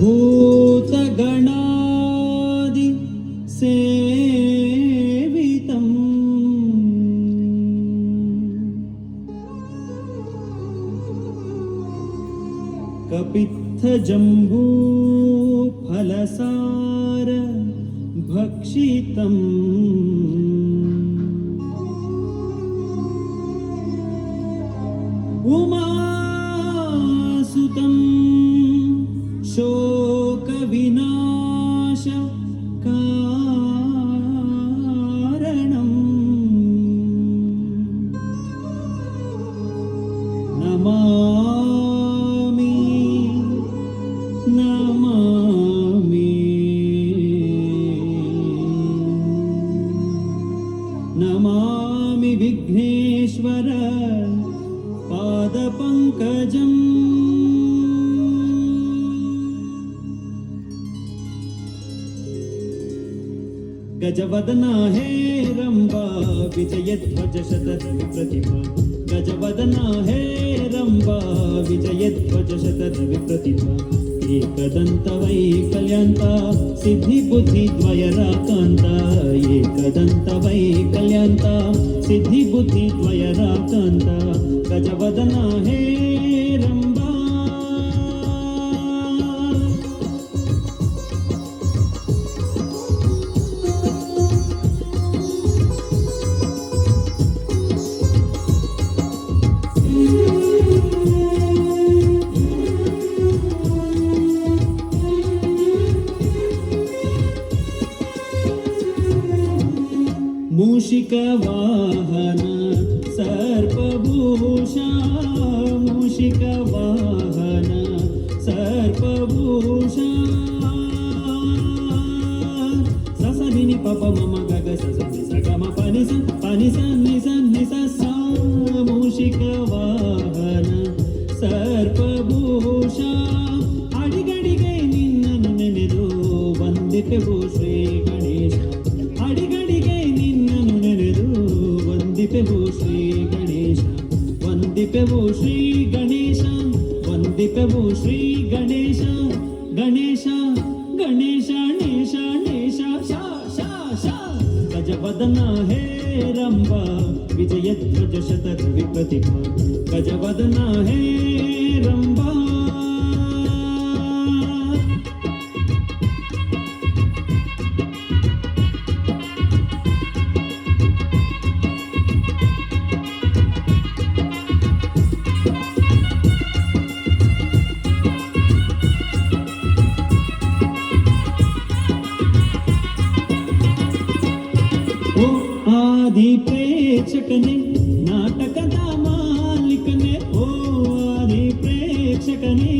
भूतगणादि सेवितम् कपित्थजम्बूफलसार भक्षितम् उमासुतं शोकविनाश कारणम् नमामि नमामि नमामि विघ्नेश्वर पादपङ्कजम् गजवदना हे रंबा विजयध्वज शतधि प्रतिभा गजवदना हे रंबा विजयध्वज शतधि प्रतिभा एकदंत वैकल्यांता सिद्धि बुद्धि द्वयराकांता एकदंत वैकल्यांता सिद्धि बुद्धि द्वयराकांता गजवदना हे रंबा मूषिक वाहन सर्पभूषा मूषिक वाहन सर्पभूषा ससनिनि पप मम गग ससनि सगम पनि स नि स सा मूषिक वाहन सर्पभूषा अडिगडिगे निन्ननु नेनेदु वंदिपेवु ಶ್ರೀ ಗಣೇಶ अडिगडिगे निन्ननु नेनेदु वंदिपेवु ಶ್ರೀ ಗಣೇಶ वंदिपेवु ಶ್ರೀ ಗಣೇಶ वंदिपेवु ಶ್ರೀ ಗಣೇಶ ಗಣೇಶ ಗಣೇಶ ನೇಶ ನೇಶ ಶಾ ಶಾ ಶಾ गजवदन हे रंबा विजयध्वज शतधि प्रतिभा गजवदन हे रंबा आदि प्रेक्षकने नाटकದ ಮಾಲೀಕನೇ ಓ ಆದಿ ಪ್ರೇಕ್ಷಕನೇ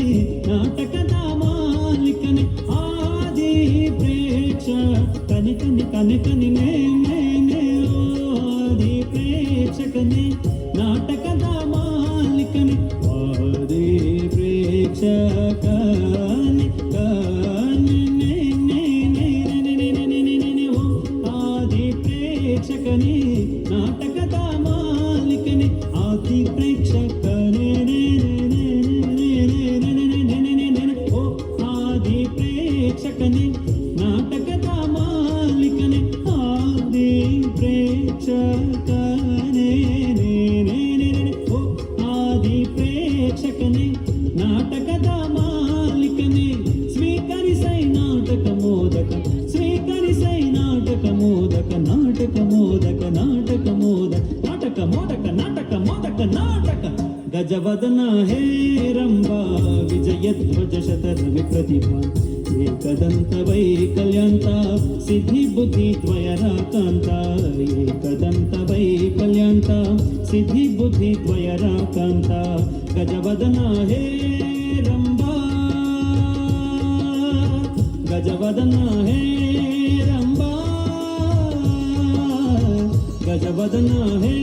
ನಾಟಕದ ಮಾಲೀಕನೇ ಆದಿ ಪ್ರೇಕ್ಷಕನೇ ಕನೆ ಕನೆ ಕನೆ ನೇ ನೇ ಓ ಆದಿ ಪ್ರೇಕ್ಷಕನೇ ನಾಟಕದ ಮಾಲೀಕನೇ ಆದಿ ಪ್ರೇಕ್ಷಕನೇ ಕನೆ ನೇ ನೇ ನೇ ನೇ ಓ ಆದಿ ಪ್ರೇಕ್ಷಕನೇ ನಾಟಕದ ಮಾಲೀಕನೇ ಆದಿ ಪ್ರೇಕ್ಷಕನೇ ಓ ಆದಿ ಪ್ರೇಕ್ಷಕನೇ ನಾಟಕದ ಮಾಲೀಕನೇ ಆದಿ ಪ್ರೇಕ್ಷಕನೇ ಓ ಆದಿ ಪ್ರೇಕ್ಷಕನೇ ನಾಟಕದ ಮಾಲೀಕನೇ ಸ್ವೀಕರಿಸೈ ನಾಟಕ ಮೋದಕ ಸ್ವೀಕರಿಸೈ ನಾಟಕ ಮೋದಕ ನಾಟಕ ಮೋದಕ ನಾಟಕ ಮೋದಕ ನಾಟಕ ಮೋದಕ ನಾಟಕ ಮೋದಕ ನಾಟಕ गजवदन हे रंबा विजयध्वज शतधि प्रतिभा एकदंत वैकल्यांता सिद्धि बुद्धि द्वयराकांता एकदंत वैकल्यांता सिद्धि बुद्धि द्वयराकांता गजवदन हे रंबा गजवदन हे रंबा गजवदन हे